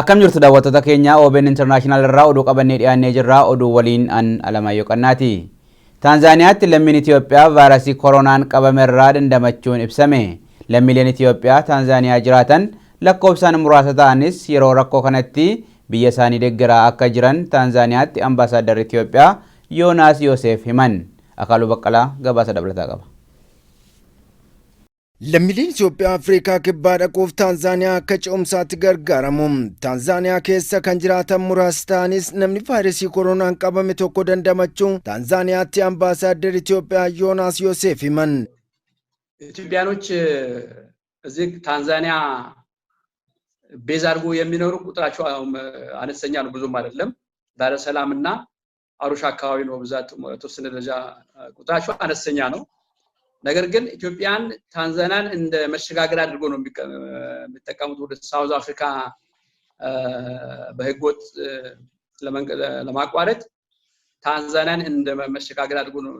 Akkam jirtu daawwattoota keenya OBN International irraa oduu qabannee dhiyaannee jirra. Oduu waliin an Alamaayyo Qannaati. Taanzaaniyaatti lammiin Itoophiyaa vaayirasii koronaan qabame irraa dandamachuun ibsame. Lammiileen Itoophiyaa Taanzaaniyaa jiraatan lakkoofsaan muraasa ta'anis yeroo rakkoo kanatti biyya isaanii deeggaraa akka jiran Taanzaaniyaatti ambaasaaddarri Itoophiyaa Yoonaas Yoosef himan. Akaaluu Baqqalaa gabaasa dabalataa qaba. Lammiileen Itoophiyaa Afrikaa kibbaa dhaquuf Taanzaaniyaa akka ce'umsaatti gargaaramu. Taanzaaniyaa keessa kan jiraatan muraasa ta'anis namni vaayirasii koronaan qabame tokko dandamachuu Taanzaaniyaatti ambaasaaddarri Itoophiyaa Yoonaas Yoosef himan. ኢትዮጵያኖች እዚህ ታንዛኒያ ቤዝ አድርጎ የሚኖሩ ቁጥራቸው አነስተኛ ነው፣ ብዙም አይደለም። ዳረ ሰላምና አሩሽ አካባቢ ነው ብዛት ተወሰነ ደረጃ ቁጥራቸው አነስተኛ ነው። ነገር ግን ኢትዮጵያን ታንዛኒያን እንደ መሸጋገር አድርጎ ነው የሚጠቀሙት ወደ ሳውዝ አፍሪካ በህገወጥ ለማቋረጥ ታንዛኒያን እንደ መሸጋገር አድርጎ ነው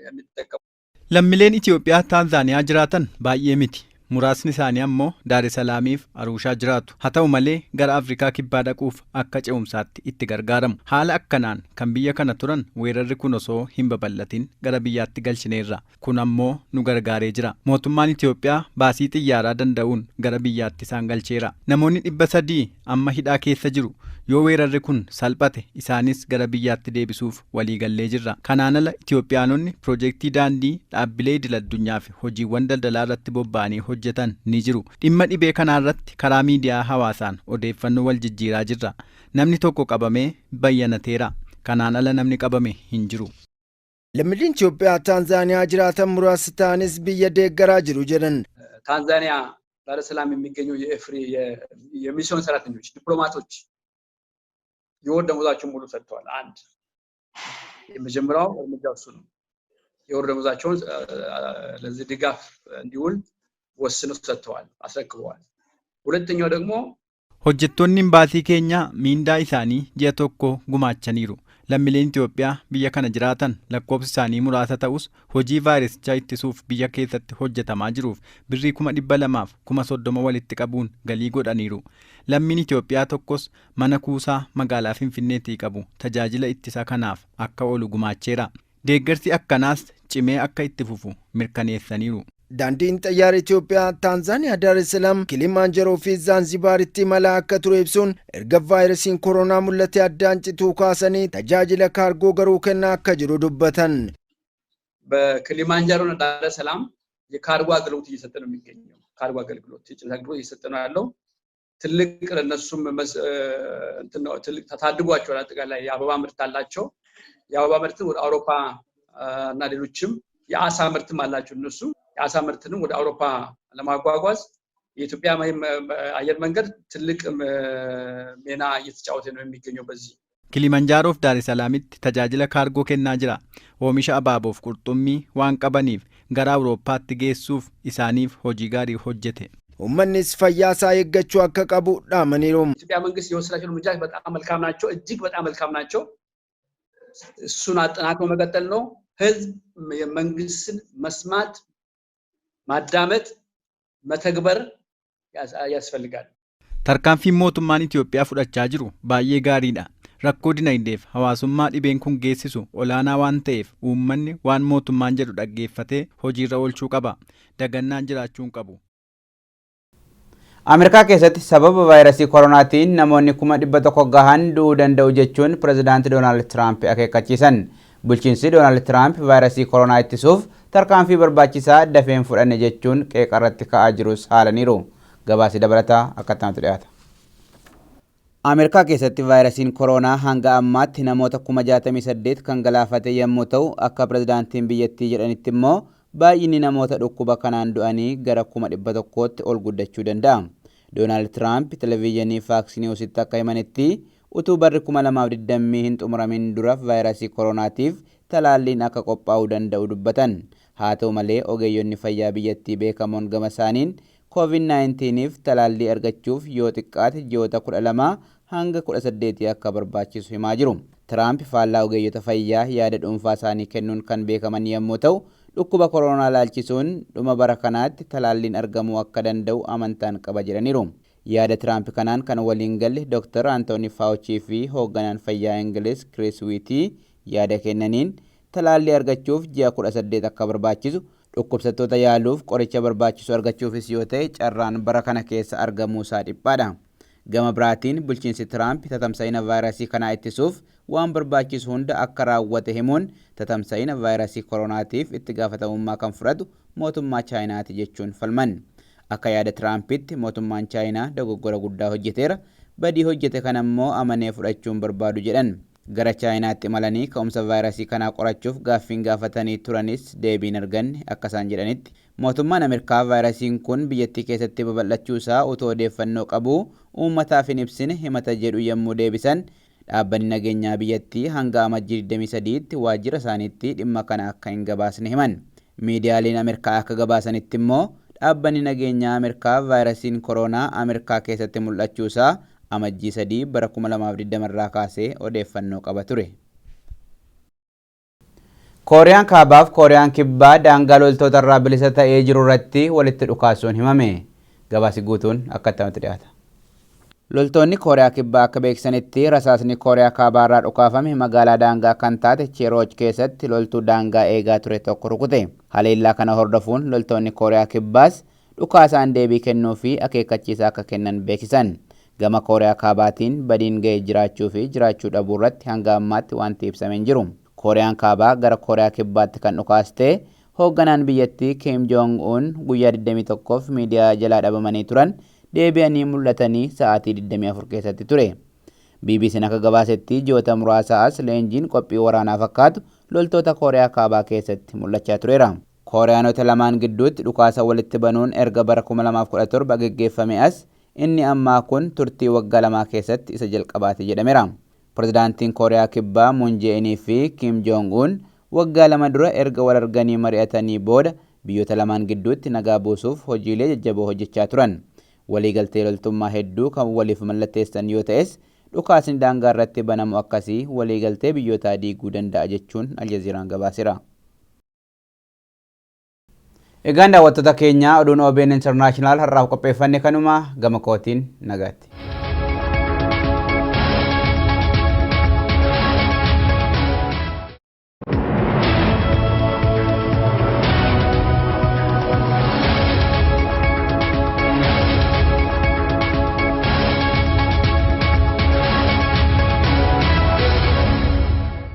የሚጠቀሙት። lammiileen Itoophiyaa Taanzaaniyaa jiraatan baay'ee miti. Muraasni isaanii ammoo Daar es Salaamiif Arushaa jiraatu. Haa ta'u malee gara Afrikaa kibbaa dhaquuf akka ce'umsaatti itti gargaaramu. Haala akkanaan kan biyya kana turan weerarri kun osoo hin babal'atin gara biyyaatti galchineerra. Kun ammoo nu gargaaree jira. Mootummaan Itoophiyaa baasii xiyyaaraa danda'uun gara biyyaatti isaan galcheera. Namoonni 300 amma hidhaa keessa jiru. Yoo weerarri kun salphate isaanis gara biyyaatti deebisuuf waliigallee jirra. Kanaan ala Itoophiyaanonni piroojeektii daandii dhaabbilee idil-addunyaa fi hojiiwwan daldalaa irratti bobba'anii hojjetan ni jiru. Dhimma dhibee kanarratti karaa miidiyaa hawaasaan odeeffannoo wal jijjiiraa jirra. Namni tokko qabamee bayyanateera. Kanaan ala namni qabame hin jiru. Lammiileen Itoophiyaa Taanzaaniyaa jiraatan muraasa ta'anis biyya deeggaraa jiru jedhan. ታንዛኒያ ዳር es Salaam የሚገኙ የሚስዮን ሰራተኞች ዲፕሎማቶች የወር ደመወዛቸውን ሙሉ ሰጥተዋል። አንድ የመጀመሪያው እርምጃው እሱ ነው። የወር ደመወዛቸውን ለዚህ ድጋፍ እንዲውል ወስነው ሰጥተዋል፣ አስረክበዋል። ሁለተኛው ደግሞ hojjettoonni baasii keenya miindaa isaanii ji'a tokko gumaachaniiru. Lammiileen Itoophiyaa biyya kana jiraatan lakkoofsi isaanii muraasa ta'us hojii vaayirasichaa ittisuuf biyya keessatti hojjetamaa jiruuf birrii 200,000 30 walitti qabuun galii godhaniiru. Lammiin Itoophiyaa tokkos mana kuusaa magaalaa Finfinneetii qabu tajaajila ittisa kanaaf akka oolu gumaacheera. Deeggarsi akkanaas cimee akka itti fufu mirkaneessaniiru. Daandiin xayyaara Itoophiyaa Taanzaaniyaa Daar es Salaam Kilimanjaroo fi Zanzibaaritti imala akka ture ibsuun erga vaayirasiin koronaa mul'ate addaan cituu kaasanii tajaajila kaargoo garuu kennaa akka jiru dubbatan. በኪሊማንጃሮ እና ዳር es Salaam የካርጎ አገልግሎት እየሰጠ ነው የሚገኘው። ካርጎ አገልግሎት የጭነት አገልግሎት እየሰጠ ነው ያለው። ትልቅ ለነሱም ትልቅ ተታድጓቸው አጠቃላይ የአበባ ምርት አላቸው። የአበባ ምርትን ወደ አውሮፓ እና ሌሎችም የአሳ ምርትም አላቸው እነሱ የአሳ ምርትንም ወደ አውሮፓ ለማጓጓዝ የኢትዮጵያ አየር መንገድ ትልቅ ሚና እየተጫወተ ነው የሚገኘው። በዚህ Kilimanjaroof Daar es Salaamitti tajaajila kaargoo kennaa jira. Oomisha abaaboof qurxummii waan qabaniif gara Awurooppaatti geessuuf isaaniif hojii gaarii hojjete. Uummannis fayyaa isaa eeggachuu akka qabu dhaamaniiru. ኢትዮጵያ መንግስት የወሰዳቸው እርምጃዎች በጣም መልካም ናቸው፣ እጅግ በጣም መልካም ናቸው። እሱን አጠናክሮ መቀጠል ነው። ህዝብ የመንግስትን መስማት ማዳመጥ መተግበር ያስፈልጋል። Tarkaanfiin mootummaan Itoophiyaa fudhachaa jiru baay'ee gaariidha. Rakkoo dinagdeef hawaasummaa dhibeen kun geessisu olaanaa waan ta'eef uummanni waan mootummaan jedhu dhaggeeffatee hojiirra oolchuu qaba. Dagannaan jiraachuu hin qabu. Ameerikaa keessatti sababa vaayirasii koronaatiin namoonni 100,000 gahan du'uu danda'u jechuun pirezidaantii Doonaald Tiraamp akeekkachiisan. Bulchiinsi Doonaald Tiraamp vaayirasii koronaa ittisuuf tarkaanfii barbaachisaa dafeen fudhanne jechuun qeeqarratti ka'aa jirus haalaniiru. Gabaasi dabalataa akkattamatu dhiyaata. Ameerikaa keessatti vaayirasiin koronaa hanga ammaatti namoota 68,000 kan galaafate yommuu ta'u, akka pirezidaantiin biyyattii jedhanitti immoo baay'inni namoota dhukkuba kanaan du'anii gara 100,000tti ol guddachuu danda'a. Doonaald Tiraamp televiizyinii Fox Newsitti akka himanitti utuu barri 2020 hin xumuramin dura vaayirasii koronaatiif talaalliin akka qophaa'uu danda'u dubbatan. Haa ta'u malee ogeeyyonni fayyaa biyyattii beekamoon gama isaaniin COVID-19f talaallii argachuuf yoo xiqqaate ji'oota 12 hanga 18 akka barbaachisu himaa jiru. Tiraamp faallaa ogeeyyota fayyaa yaada dhuunfaa isaanii kennuun kan beekaman yommuu ta'u, dhukkuba koronaa laalchisuun dhuma bara kanaatti talaalliin argamuu akka danda'u amantaan qaba jedhaniiru. Yaada Tiraamp kanaan kan waliin galle Dr. Anthony Fauci fi hoogganaan fayyaa Ingiliz Chris Whitty yaada kennaniin talaallii argachuuf ji'a 18 akka barbaachisu, dhukkubsattoota yaaluuf qoricha barbaachisu argachuufis yoo ta'e carraan bara kana keessa argamuu isaa dhiphaadha. Gama biraatiin bulchiinsi Tiraamp tatamsa'ina vaayirasii kanaa ittisuuf waan barbaachisu hunda akka raawwate himuun tatamsa'ina vaayirasii koronaatiif itti gaafatamummaa kan fudhatu mootummaa Chaayinaati jechuun falman. Akka yaada Tiraampitti mootummaan Chaayinaa dogoggora guddaa hojjeteera, badii hojjete kana immoo amanee fudhachuun barbaadu jedhan. Gara Chaayinaatti imalanii ka'umsa vaayirasii kanaa qorachuuf gaaffiin gaafatanii turanis deebiin arganne akka isaan jedhanitti. Mootummaan Ameerikaa vaayirasiin kun biyyattii keessatti babal'achuu isaa utoo odeeffannoo qabu uummataaf hin ibsine himata jedhu yommuu deebisan, dhaabbanni nageenyaa biyyattii hanga amajjii 23tti waajjira isaaniitti dhimma kana akka hin gabaasne himan. Miidiyaaleen Ameerikaa akka gabaasanitti immoo dhaabbanni nageenyaa Ameerikaa vaayirasiin koronaa Ameerikaa keessatti mul'achuu isaa amajjii 3 bara 2020 irraa kaasee odeeffannoo qaba ture. Kooriyaan Kaabaaf Kooriyaan Kibbaa daangaa loltoota irraa bilisa ta'ee jiru irratti walitti dhukaasuun himame. Gabaasi guutuun akkatti dhiyaata. Loltoonni Kooriyaa Kibbaa akka beeksisanitti rasaasni Kooriyaa Kaabaa irraa dhukaafame magaalaa daangaa kan taate Cheerooj keessatti loltuu daangaa eegaa ture tokko rukute. Haleellaa kana hordofuun loltoonni Kooriyaa Kibbaas dhukaasaan deebii kennuu fi akeekkachiisa akka kennan beeksisan. Gama Kooriyaa Kaabaatiin badiin ga'ee jiraachuu fi jiraachuu dhabuu irratti hanga ammaatti wanti ibsamee hin jiru. Kooriyaan Kaabaa gara Kooriyaa Kibbaatti kan dhukaaste hoogganaan biyyattii Kim Jong-un guyyaa 21f miidiyaa jalaa dhabamanii turan deebi'anii mul'atanii sa'aatii 24 keessatti ture. BBC'n akka gabaasetti ji'oota muraasa as leenjiin qophii waraanaa fakkaatu loltoota Kooriyaa Kaabaa keessatti mul'achaa tureera. Kooriyaanota lamaan gidduutti dhukaasa walitti banuun erga bara 2017 gaggeeffame as inni ammaa kun turtii waggaa lamaa keessatti isa jalqabaate jedhameera. Pirezidaantiin Kooriyaa Kibbaa Moon Jae-in fi Kim Jong-un waggaa lama dura erga wal arganii mari'atanii booda biyyoota lamaan gidduutti nagaa buusuuf hojiilee jajjaboo hojjechaa turan. Waliigaltee loltummaa hedduu kan waliif mallatteessan yoo ta'es dhukaasni daangaa irratti banamu akkasii waliigaltee biyyootaa diiguu danda'a jechuun Aljazeeraan gabaaseera. Egaan daawwattoota keenya oduun OBN International har'aaf qopheeffanne kanuma gama kootiin nagaatti.